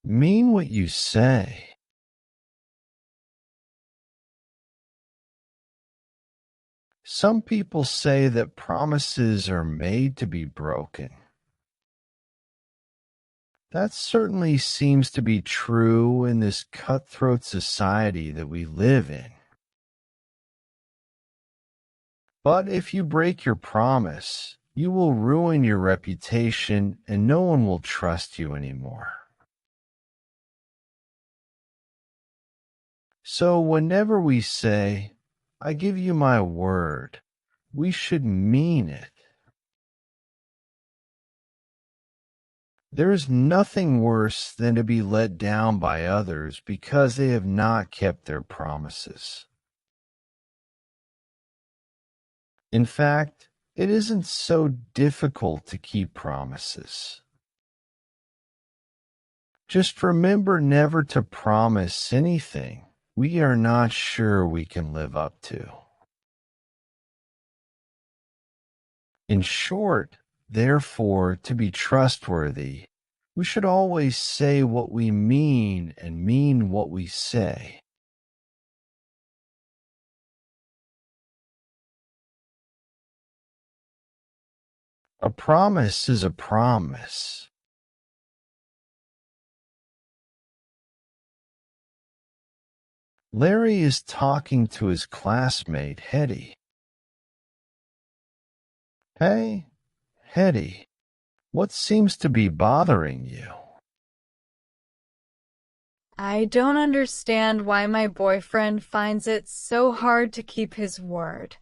Mean what you say. Some people say that promises are made to be broken. That certainly seems to be true in this cutthroat society that we live in. But if you break your promise, you will ruin your reputation and no one will trust you anymore. So whenever we say, "I give you my word," we should mean it. There is nothing worse than to be let down by others because they have not kept their promises. In fact, it isn't so difficult to keep promises. Just remember never to promise anything we are not sure we can live up to. In short, therefore, to be trustworthy, we should always say what we mean and mean what we say. A promise is a promise. Larry is talking to his classmate, Hetty. Hey, Hetty, what seems to be bothering you? I don't understand why my boyfriend finds it so hard to keep his word.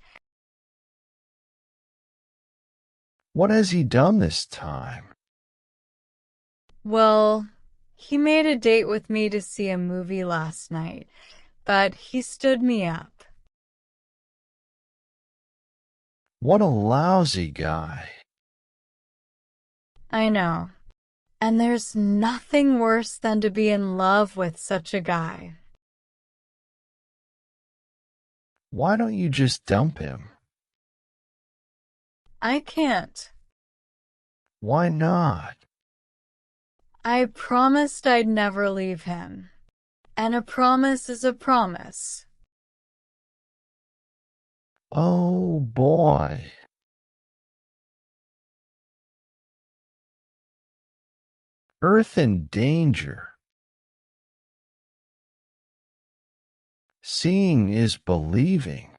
What has he done this time? Well, he made a date with me to see a movie last night, but he stood me up. What a lousy guy. I know. And there's nothing worse than to be in love with such a guy. Why don't you just dump him? I can't. Why not? I promised I'd never leave him. And a promise is a promise. Oh, boy. Earth in danger. Seeing is believing.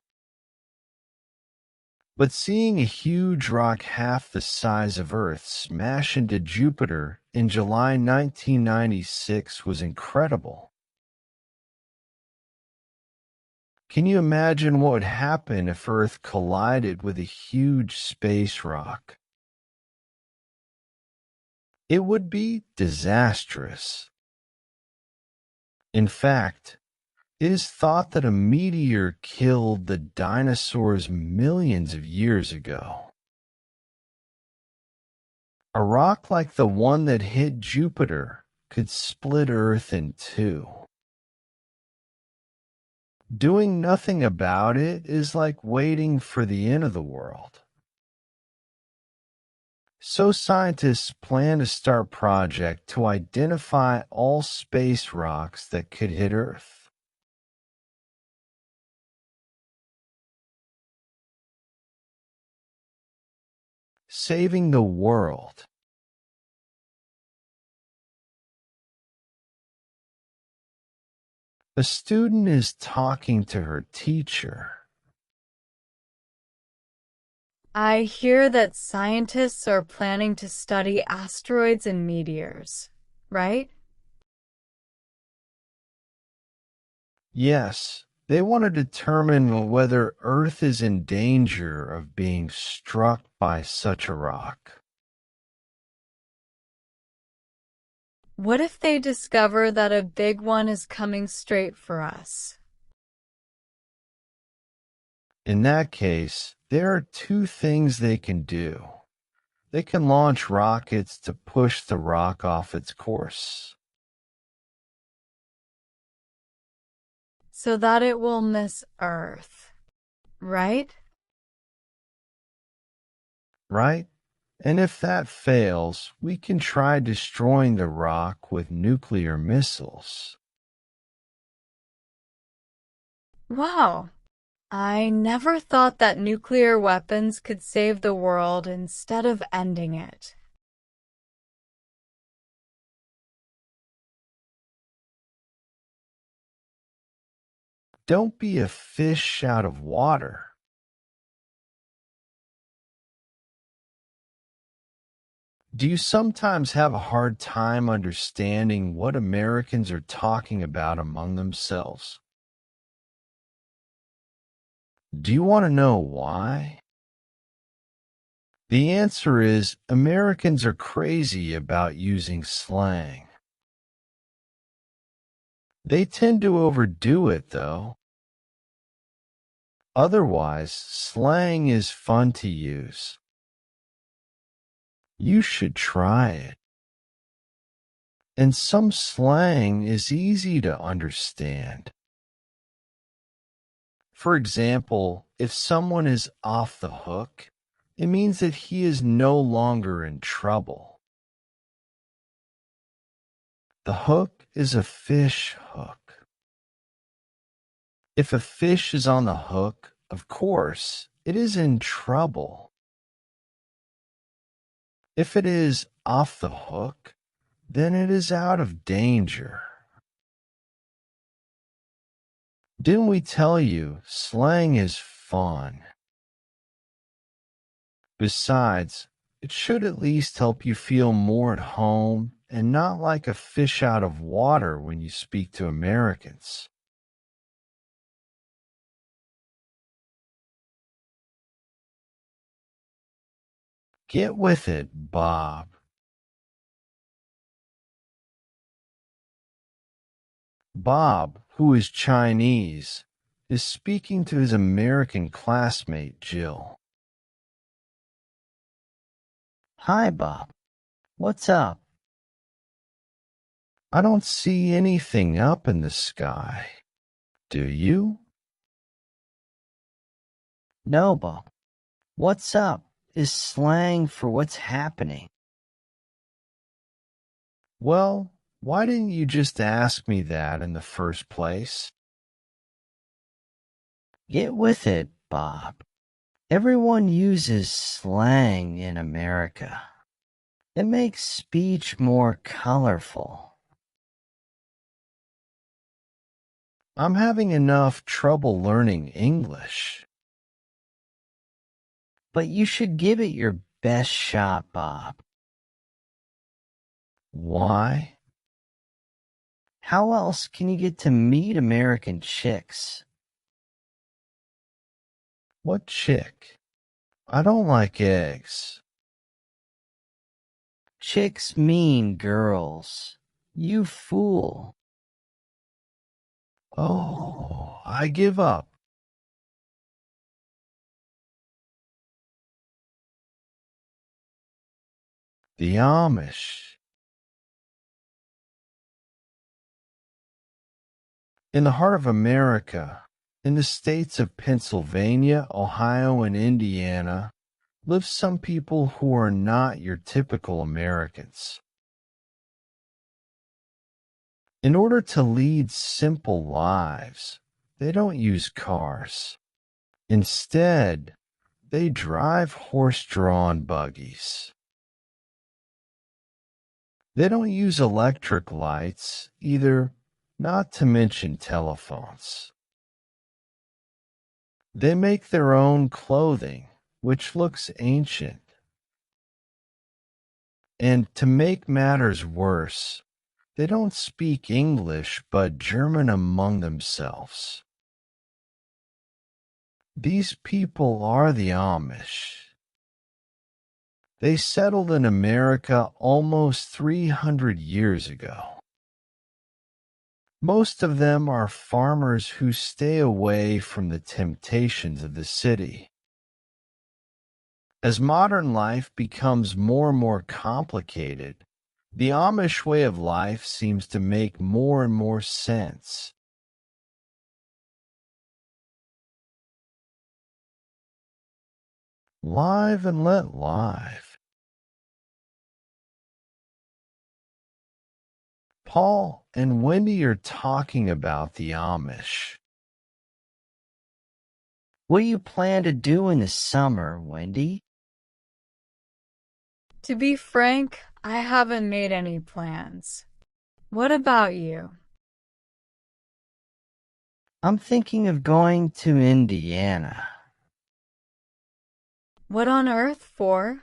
But seeing a huge rock half the size of Earth smash into Jupiter in July 1996 was incredible. Can you imagine what would happen if Earth collided with a huge space rock? It would be disastrous. In fact, it is thought that a meteor killed the dinosaurs millions of years ago. A rock like the one that hit Jupiter could split Earth in two. Doing nothing about it is like waiting for the end of the world. So scientists plan to start a project to identify all space rocks that could hit Earth. Saving the world. A student is talking to her teacher. I hear that scientists are planning to study asteroids and meteors, right? Yes, they want to determine whether Earth is in danger of being struck by such a rock. What if they discover that a big one is coming straight for us? In that case, there are two things they can do. They can launch rockets to push the rock off its course. So that it will miss Earth, right? Right? And if that fails, we can try destroying the rock with nuclear missiles. Wow. I never thought that nuclear weapons could save the world instead of ending it. Don't be a fish out of water. Do you sometimes have a hard time understanding what Americans are talking about among themselves? Do you want to know why? The answer is Americans are crazy about using slang. They tend to overdo it, though. Otherwise, slang is fun to use. You should try it. And some slang is easy to understand. For example, if someone is off the hook, it means that he is no longer in trouble. The hook is a fish hook. If a fish is on the hook, of course, it is in trouble. If it is off the hook, then it is out of danger. Didn't we tell you slang is fun? Besides, it should at least help you feel more at home and not like a fish out of water when you speak to Americans. Get with it, Bob. Bob, who is Chinese, is speaking to his American classmate, Jill. Hi, Bob. What's up? I don't see anything up in the sky. Do you? No, Bob. What's up is slang for what's happening. Well, why didn't you just ask me that in the first place? Get with it, Bob. Everyone uses slang in America. It makes speech more colorful. I'm having enough trouble learning English. But you should give it your best shot, Bob. Why? How else can you get to meet American chicks? What chick? I don't like eggs. Chicks mean girls. You fool. Oh, I give up. The Amish. In the heart of America, in the states of Pennsylvania, Ohio, and Indiana, live some people who are not your typical Americans. In order to lead simple lives, they don't use cars. Instead, they drive horse-drawn buggies. They don't use electric lights either, not to mention telephones. They make their own clothing, which looks ancient. And to make matters worse, they don't speak English but German among themselves. These people are the Amish. They settled in America almost 300 years ago. Most of them are farmers who stay away from the temptations of the city. As modern life becomes more and more complicated, the Amish way of life seems to make more and more sense. Live and let live. Paul and Wendy are talking about the Amish. What do you plan to do in the summer, Wendy? To be frank, I haven't made any plans. What about you? I'm thinking of going to Indiana. What on earth for?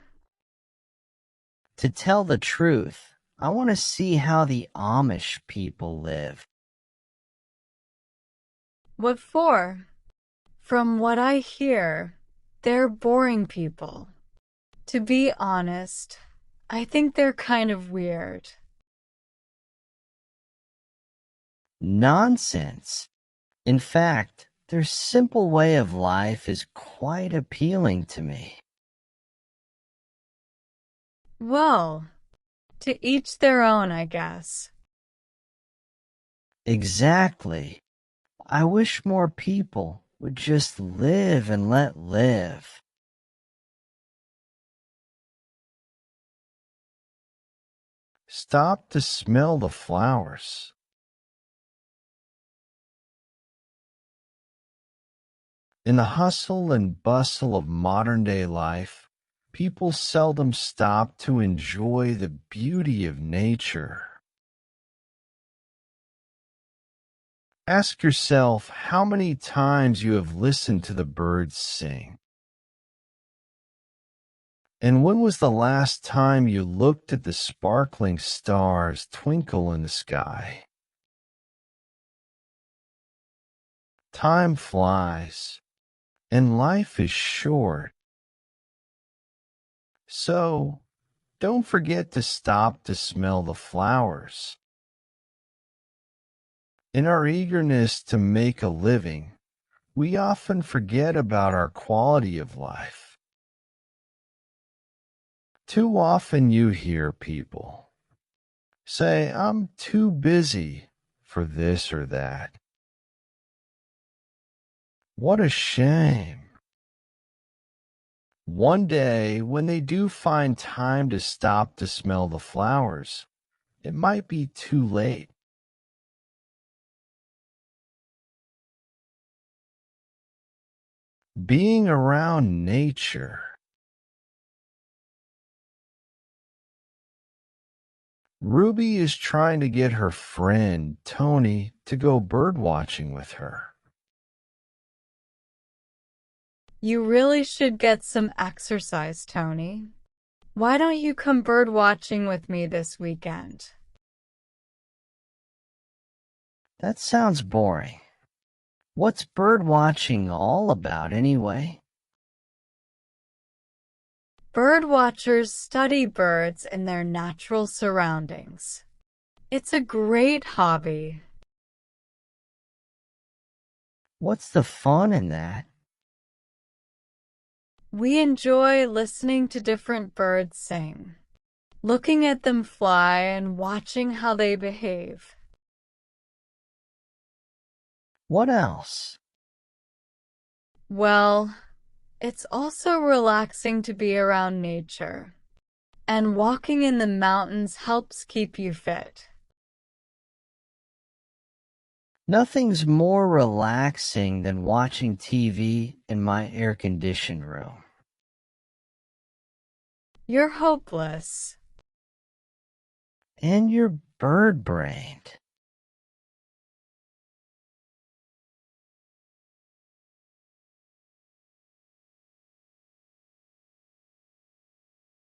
To tell the truth, I want to see how the Amish people live. What for? From what I hear, they're boring people. To be honest, I think they're kind of weird. Nonsense. In fact, their simple way of life is quite appealing to me. Well, to each their own, I guess. Exactly. I wish more people would just live and let live. Stop to smell the flowers. In the hustle and bustle of modern-day life, people seldom stop to enjoy the beauty of nature. Ask yourself how many times you have listened to the birds sing. And when was the last time you looked at the sparkling stars twinkle in the sky? Time flies, and life is short. So, don't forget to stop to smell the flowers. In our eagerness to make a living, we often forget about our quality of life. Too often you hear people say, "I'm too busy for this or that." What a shame. One day, when they do find time to stop to smell the flowers, it might be too late. Being around nature. Ruby is trying to get her friend, Tony, to go birdwatching with her. You really should get some exercise, Tony. Why don't you come bird watching with me this weekend? That sounds boring. What's bird watching all about anyway? Bird watchers study birds in their natural surroundings. It's a great hobby. What's the fun in that? We enjoy listening to different birds sing, looking at them fly and watching how they behave. What else? Well, it's also relaxing to be around nature, and walking in the mountains helps keep you fit. Nothing's more relaxing than watching TV in my air-conditioned room. You're hopeless. And you're bird-brained.